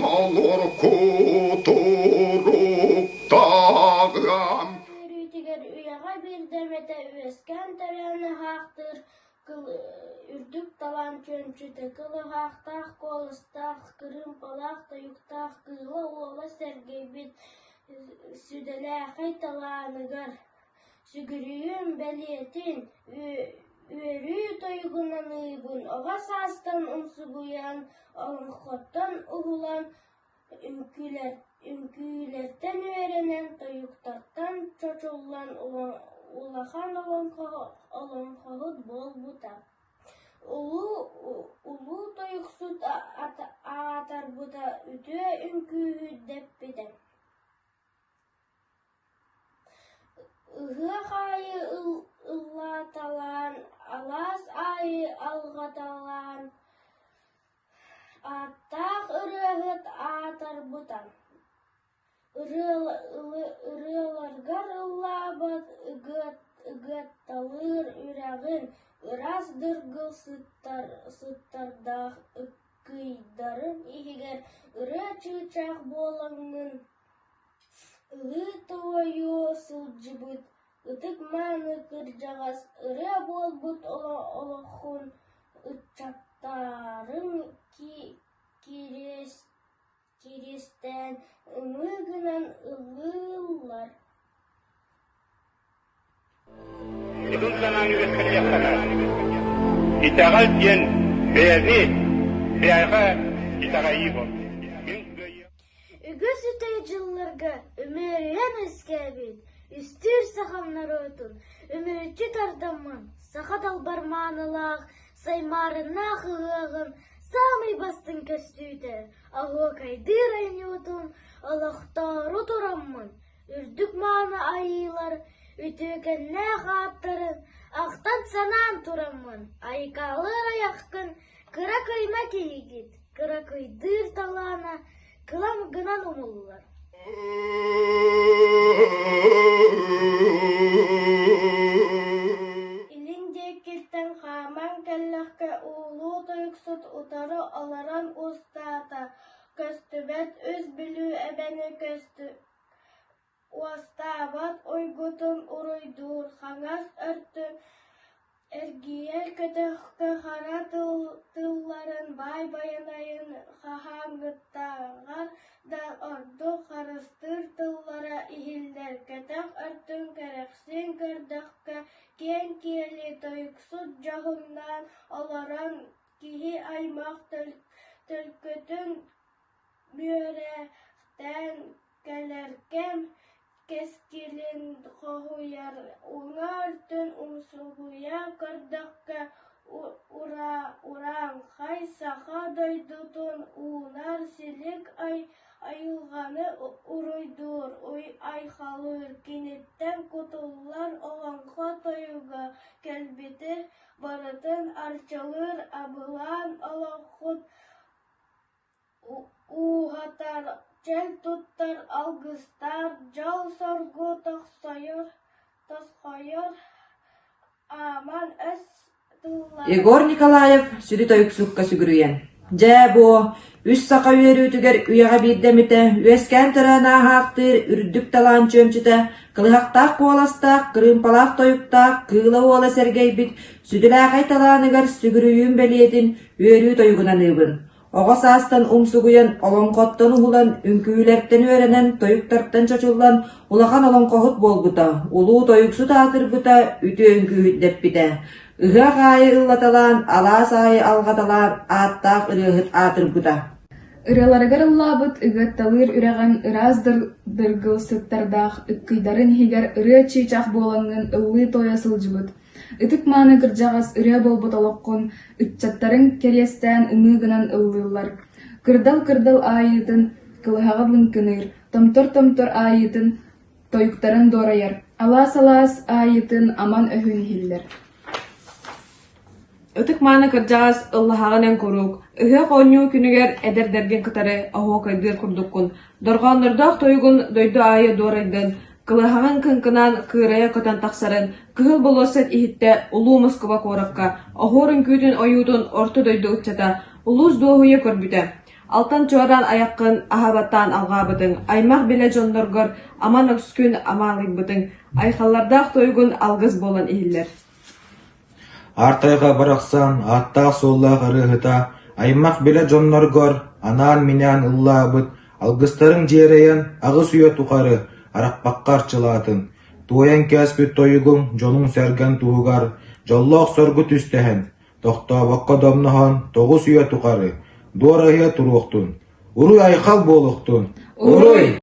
olur kuturuktağım. Rütiger üyağa bir demete üesken töreni haktır. Ürdük talan çönçüte kılı haktah kolustah kırım palak da yuktah kılı oğla sergey bit südelähey talanıgar. Sügürüyüm beliyetin üörü toygunanıybın oğa sastan unsubuyan alınxottan uhulan ünkülerden öğrenen toyuktartan çoçullan ulahan olanxoğut bol buta. Ulu toyuksut atar buta ütü ünkühü deppide. Ihık ayı ıllatalan, alas ayı algatalan, attaq ırıhıt atar butan. Ырыыларгар ыллаабыт ыгытталыр үрәгин, ырас дыргыл сыттардах ыккыйдарын ихигер ыры чыычах болаңын. Ылы тойу сылжыбыт, ытык маны кыржагас, ыры болбут олохун ытчаттарын кирестен ымыгынан ылылар. Idun zaman üretkili yapana. İtagal diyen beyazi, beyaga itaga yibon. Үгіз üteycillerge ömeriyen eskebit, üstür sahamlar ötün, ömürücü tardamın, sakat albarmanılaq, saymarına hığığın, samay bastın köstüyde, ahu kaydır aynıyotun, alaqtaru turamın, ürdük mana ayılar, ütükenne xattarın, aqtan sanan turamın, aykalır ayakın, kıra kıyma keyigit, kıra kıydır talana, kılam gınan umullar. İlince kilten xaman kellahke ulu toyuksut utarı alaran ustata, köstübet öz bilü ebeni köstü. Uastabat oygutun uruydur, xangas örtün, ergiyer kötöhke xara tılların bay bayanayın xahangıttağar da ordu xarыстыр tıllara ihiller kötöh örtün kereksin kördöhke ken keli toyuksut jahundan olaran kihi aymaq tölkötün müörehten kelerkem keskilin kohuyar uңартын умсугуя көрдөккө уран хай саха дойдутун уунар силик айылганы уруйдур айхалыр киниттен кутуллар олоңхо тоюга келбити барытын арчылыр абылан олохут угатар чел туттар алгыстар жал соргу тосхойор аман өс тыллар. Егор Николаев сүрі тойуксукка сүгүрүйен. Жә бу, үс сақа үйерүтүгер үйаға биддемите, үескен тырана хақтыр, үрдүк талан чөмчүте, кылыхақтақ боластақ, кырымпалақ тойуктақ, кыла ола сергейбит, сүділәғай таланыгар сүгүрүйін белиетин үйерүү тойугунан ыбын. Оғас астан умсугуян олонқоттан ухулан, үңкүүлерттен өөренен, тойуктарттан чочуллан, улахан олонқоғыт болбута, улуу тойуксу таатырбыта, үтü үңкүүт деппите. Ыһа ғайы ыллаталан, алаас айы алғаталан, ааттақ ырыһыт аатырбыта. Ыраларыгар ыллаабыт ыгытталыр үрәгән ыраз дыргыл сыттардах, ыккыйдарын хигер ыры чыйчах болаңын ыллы тоя сылжыбыт. Ытык мааны кыржагас ыры болбут олоққон, ытчаттарын керестен ымыгынан ыллылар. Кырдал айытын кылыһаҕалын кыныр, томтор айытын тойуктарын дораяр. Алаас айытын аман өһүн хиллер. Ытык мааны кыржагас ыллаһаҕанан курук, ыһа қоннуу күнүгер эдердерген кытары оһуо кайдыар курдуккун, дорҕооннордоох тойугун дойду аайы дуорайдын, кылыһаҕан кынкынан кыырайа көтөн тахсарын, кыһыл болуосат иһитте улуу Москва куоракка, оһуорун күүтүн ойуутун орто дойду ыччата, улуус дуоһуйа көрбүтэ. Алтан чуаран аяққын ахабаттан алғабытың, аймақ біле жонлоргор аман өкскүн амалыйбытың, айхаллардақ тойгун алгыз болан ихиллер. Артайға барақсан, аттақ соллақ ырыхыта, аймақ біле жонлоргор анан минян ыллабыт, алгыстарын жерейен ағыс үйе туқары, арақпаққар чылатын. Туян кәспіт тойығың жонун сәрген туғар, жоллақ сөргü түстәһен, тоқтабаққа домныхан тоғыз үйе туқары, дуарайы тұруқтын. Уруй айқал болуқтын. Уруй!